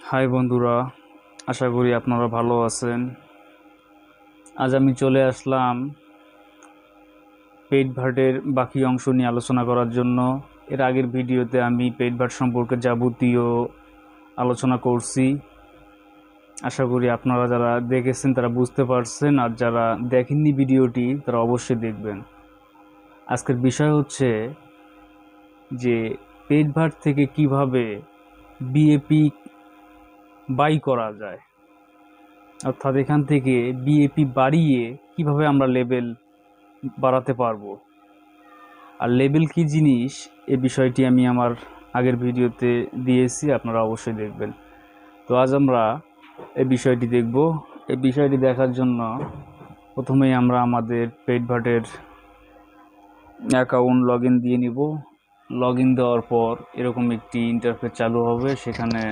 High বন্ধুরা, আশা করি আপনারা ভালো আছেন। আজ আমি চলে আসলাম পেইডভার্টের বাকি অংশ নিয়ে আলোচনা করার জন্য। এর আগের ভিডিওতে আমি পেইডভার্ট সম্পর্কে যাবতীয় আলোচনা করছি। আশা করি আপনারা যারা দেখেছেন তারা বুঝতে পারছেন, আর যারা দেখেননি ভিডিওটি তারা অবশ্যই দেখবেন। আজকের বিষয় হচ্ছে যে পেইডভার্ট থেকে কিভাবে বিএপি বাই করা যায়, অর্থাৎ এখান থেকে বিএপি বাড়িয়ে কিভাবে আমরা লেভেল বাড়াতে পারবো। আর লেভেল কি জিনিস এই বিষয়টি আমি আমার আগের ভিডিওতে দিয়েছি, আপনারা অবশ্যই দেখবেন। তো আজ আমরা এই বিষয়টি দেখব। এই বিষয়টি দেখার জন্য প্রথমেই আমরা আমাদের পেইডভার্টের অ্যাকাউন্ট লগ ইন দিয়ে নিব। লগ ইন দেওয়ার পর এরকম একটি ইন্টারফেস চালু হবে। সেখানে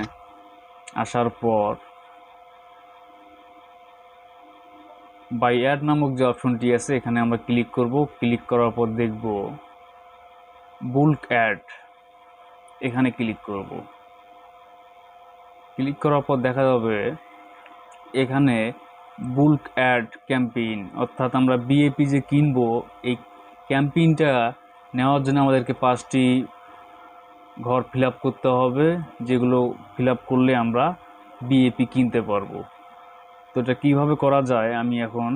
আসার পর বাই অ্যাড নামক যে অপশনটি আছে এখানে আমরা ক্লিক করব। ক্লিক করার পর দেখব বুলক অ্যাড, এখানে ক্লিক করব। ক্লিক করার পর দেখা যাবে এখানে বুলক অ্যাড ক্যাম্পেইন, অর্থাৎ আমরা বিএপি যে কিনবো এই ক্যাম্পেইনটা নেওয়ার জন্য আমাদেরকে 5টি ঘর ফিল আপ করতে হবে, যেগুলো ফিল আপ করলে আমরা বিএপি কিনতে পারবো। তো এটা কীভাবে করা যায় আমি এখন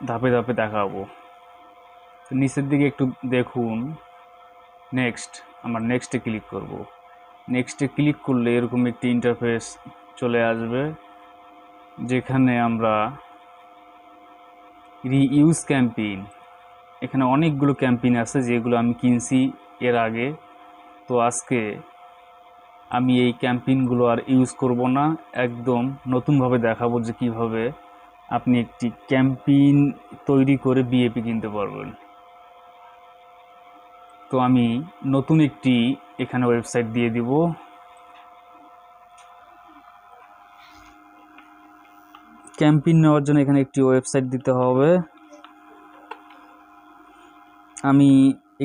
ধাপে ধাপে দেখাবো। তো নিচের দিকে একটু দেখুন, নেক্সট, আমরা নেক্সটে ক্লিক করব। নেক্সটে ক্লিক করলে এরকম একটি ইন্টারফেস চলে আসবে, যেখানে আমরা রিইউজ ক্যাম্পেইন, এখানে অনেকগুলো ক্যাম্পেইন আছে যেগুলো আমি কিনছি এর আগে। তো আজকে আমি এই ক্যাম্পেইনগুলো আর ইউজ করব না, একদম নতুনভাবে দেখাবো যে কিভাবে আপনি একটি ক্যাম্পেইন তৈরি করে বিএপি কিনতে পারবেন। তো আমি নতুন একটি এখানে ওয়েবসাইট দিয়ে দিব। ক্যাম্পেইন নেওয়ার জন্য এখানে একটি ওয়েবসাইট দিতে হবে। আমি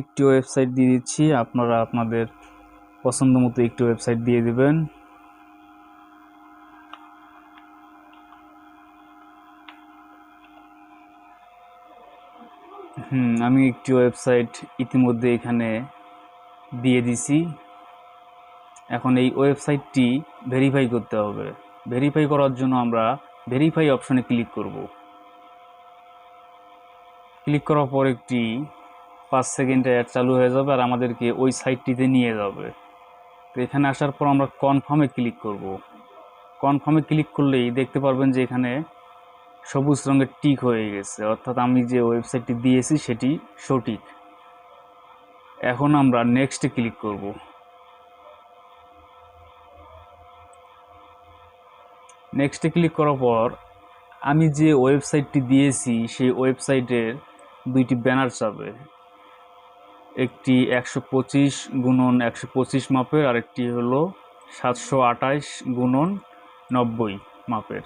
একটি ওয়েবসাইট দিয়ে দিচ্ছি, আপনারা আপনাদের পছন্দ মতো একটি ওয়েবসাইট দিয়ে দিবেন। আমি একটি ওয়েবসাইট ইতিমধ্যে এখানে দিয়ে দিছি। এখন এই ওয়েবসাইটটি ভেরিফাই করতে হবে। ভেরিফাই করার জন্য আমরা ভেরিফাই অপশনে ক্লিক করব। ক্লিক করার পর একটি 5 সেকেন্ডে অ্যাড চালু হয়ে যাবে আর আমাদেরকে ওই সাইটটিতে নিয়ে যাবে। তো এখানে আসার পর আমরা কনফার্মে ক্লিক করব। কনফার্মে ক্লিক করলেই দেখতে পারবেন যে এখানে সবুজ রঙের টিক হয়ে গেছে, অর্থাৎ আমি যে ওয়েবসাইটটি দিয়েছি সেটি সঠিক। এখন আমরা নেক্সটে ক্লিক করব। নেক্সটে ক্লিক করার পর আমি যে ওয়েবসাইটটি দিয়েছি সেই ওয়েবসাইটের দুইটি ব্যানার চাবে, একটি 125x125 মাপের আর একটি হলো 728x90 মাপের।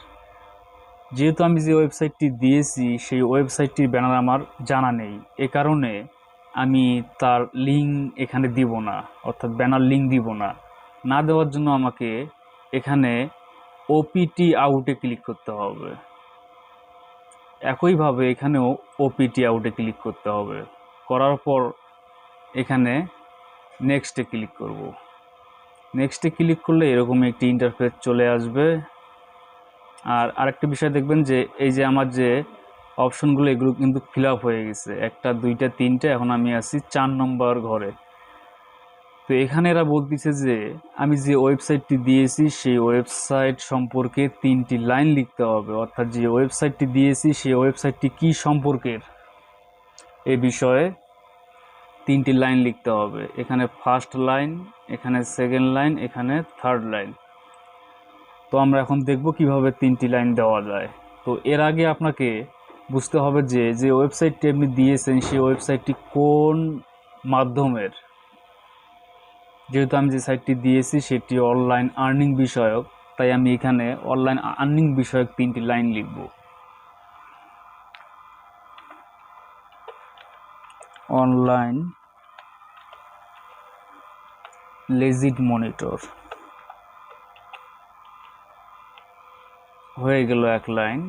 যেহেতু আমি যে ওয়েবসাইটটি দিয়েছি সেই ওয়েবসাইটটির ব্যানার আমার জানা নেই, এ কারণে আমি তার লিঙ্ক এখানে দিব না, অর্থাৎ ব্যানার লিঙ্ক দিব না। না দেওয়ার জন্য আমাকে এখানে ওপিটি আউটে ক্লিক করতে হবে। একইভাবে এখানেও ওপিটি আউটে ক্লিক করতে হবে। করার পর এখানে নেক্সটে ক্লিক করব। নেক্সটে ক্লিক করলে এরকম একটি ইন্টারফেস চলে আসবে। আর আরেকটা বিষয় দেখবেন যে এই যে আমার যে অপশনগুলো এগুলো কিন্তু ফিল আপ হয়ে গেছে, 1টা 2টা 3টে, এখন আমি আছি 4 নম্বর ঘরে। তো এখানে এরা বলতেছে যে আমি যে ওয়েবসাইটটি দিয়েছি সেই ওয়েবসাইট সম্পর্কে 3টি লাইন লিখতে হবে, অর্থাৎ যে ওয়েবসাইটটি দিয়েছি সেই ওয়েবসাইটটি কি সম্পর্কের এ বিষয়ে 3টি লাইন লিখতে হবে। এখানে ফার্স্ট লাইন, এখানে সেকেন্ড লাইন, এখানে থার্ড লাইন। তো আমরা এখন দেখব কিভাবে 3টি লাইন দেওয়া যায়। তো এর আগে আপনাকে বুঝতে হবে যে যে ওয়েবসাইটটি আপনি দিয়েছেন সেই ওয়েবসাইটটি কোন মাধ্যমের। যেহেতু আমি যে সাইটটি দিয়েছি সেটি অনলাইন আর্নিং বিষয়ক, তাই আমি এখানে অনলাইন আর্নিং বিষয়ক 3টি লাইন লিখব। অনলাইন লেজিট মনিটর, হয়ে গেল এক লাইন।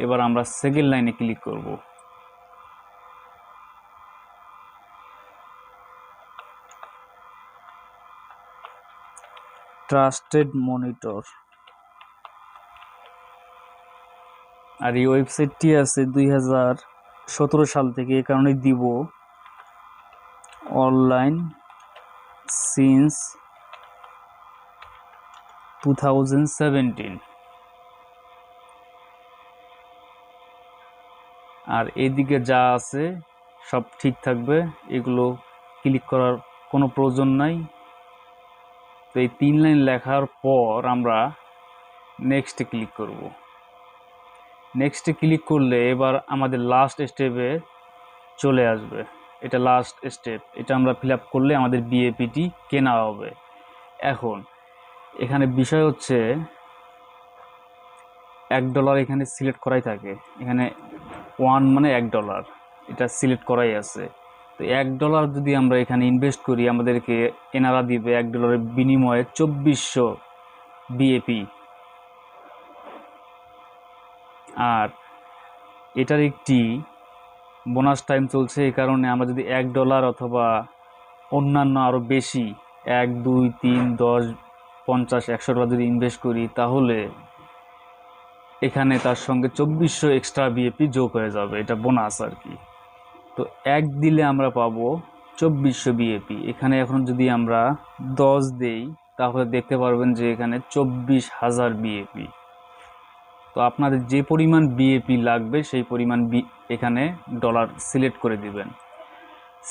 এবার আমরা সেকেন্ড লাইনে ক্লিক করব। Trusted monitor. আর এই ওয়েবসাইটটি আছে 2017 সাল থেকে, এই কারণে দিব অনলাইন সিন্স 2017। আর এদিকে যা আছে সব ঠিক থাকবে, এগুলো ক্লিক করার কোনো প্রয়োজন নাই। তো এই 3 লাইন লেখার পর আমরা নেক্সটে ক্লিক করব। নেক্সটে ক্লিক করলে এবার আমাদের লাস্ট স্টেপে চলে আসবে। এটা লাস্ট স্টেপ, এটা আমরা ফিল আপ করলে আমাদের বিএপিটি কেনা হবে। এখন এখানে বিষয় হচ্ছে $1 এখানে সিলেক্ট করাই থাকে, এখানে 1 মানে $1, এটা সিলেক্ট করাই আছে। তো $1 যদি আমরা এখানে ইনভেস্ট করি, আমাদেরকে এনারা দিবে $1 বিনিময়ে 2400 বিএপি। আর এটার একটি বোনাস টাইম চলছে, এই কারণে আমরা যদি $1 অথবা অন্যান্য আরও বেশি 1, 2, 3, 10, 50, $100 যদি ইনভেস্ট করি, তাহলে এখানে তার সঙ্গে 2400 এক্সট্রা বিএপি যোগ হয়ে যাবে, এটা বোনাস আর কি। তো 1 দিলে আমরা পাবো 2400 বিএপি। এখানে এখন যদি আমরা 10 দেই, তাহলে দেখতে পারবেন যে এখানে 24,000 বিএপি। তো আপনাদের যে পরিমাণ বিএপি লাগবে সেই পরিমাণ এখানে ডলার সিলেক্ট করে দিবেন।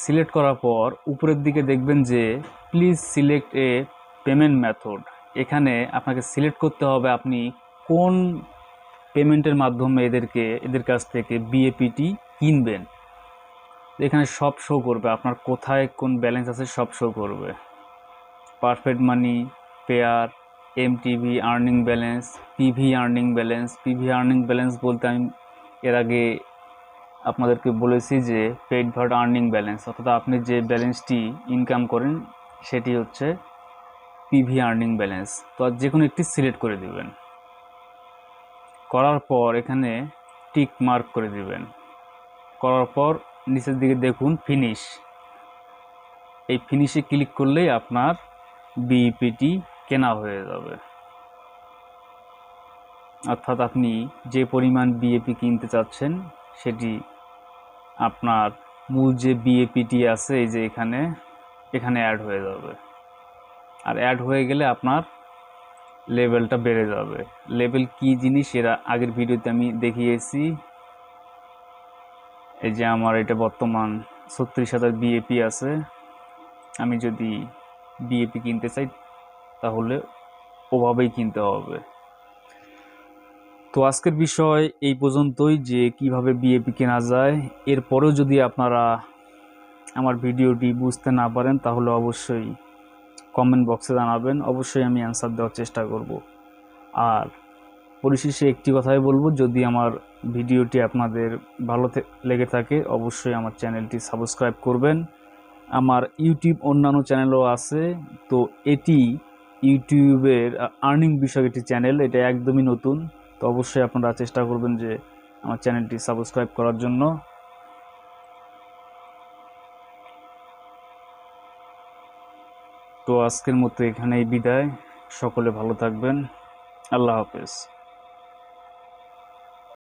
সিলেক্ট করার পর উপরের দিকে দেখবেন যে please select A payment method. এখানে আপনাকে সিলেক্ট করতে হবে আপনি কোন পেমেন্টের মাধ্যমে এদের কাছ থেকে বিএপিটি কিনবেন। এখানে সব শো করবে, আপনার কোথায় কোন ব্যালেন্স আছে সব শো করবে। Perfect money, Payeer, MTV earning balance, PV earning balance. PV earning balance বলতে আমি এর আগে আপনাদেরকে বলেছি যে পেইডভার্ট আর্নিং ব্যালেন্স, অর্থাৎ আপনি যে ব্যালেন্সটি ইনকাম করেন সেটি হচ্ছে পিভি আর্নিং ব্যালেন্স। তো যে কোনো একটি সিলেক্ট করে দিবেন। করার পর এখানে টিক মার্ক করে দিবেন। করার পর নিচের দিকে দেখুন ফিনিশ। এই ফিনিশে ক্লিক করলেই আপনার বিইপিটি কেনা হয়ে যাবে। অর্থাৎ আপনি যে পরিমাণ বিএপি কিনতে চাচ্ছেন সেটি আপনার মূল যে বিএপিটি আছে এই যে এখানে অ্যাড হয়ে যাবে। আর অ্যাড হয়ে গেলে আপনার লেভেলটা বেড়ে যাবে। লেভেল কি জিনিস এরা আগের ভিডিওতে আমি দেখিয়েছি। এই যে আমার এটা বর্তমান 36,000 বিএপি আছে। আমি যদি বিএপি কিনতে চাই তাহলে ওভাবেই কিনতে হবে। তো আজকের বিষয় এই পর্যন্তই, যে কিভাবে বিএপি কেনা যায়। এরপরেও যদি আপনারা আমার ভিডিওটি বুঝতে না পারেন তাহলে অবশ্যই কমেন্ট বক্সে জানাবেন, অবশ্যই আমি অ্যান্সার দেওয়ার চেষ্টা করব। আর পরিশেষে একটি কথাই বলবো, যদি আমার ভিডিওটি আপনাদের ভালো লেগে থাকে অবশ্যই আমার চ্যানেলটি সাবস্ক্রাইব করবেন। আমার ইউটিউব অন্যান্য চ্যানেলও আছে, তো এটি ইউটিউবের আর্নিং বিষয়ক একটি চ্যানেল, এটা একদমই নতুন। তো অবশ্যই আপনারা চেষ্টা করবেন যে আমার চ্যানেলটি সাবস্ক্রাইব করার জন্য। তো আজকের মতো এখানেই বিদায়, সকলে ভালো থাকবেন, আল্লাহ হাফেজ।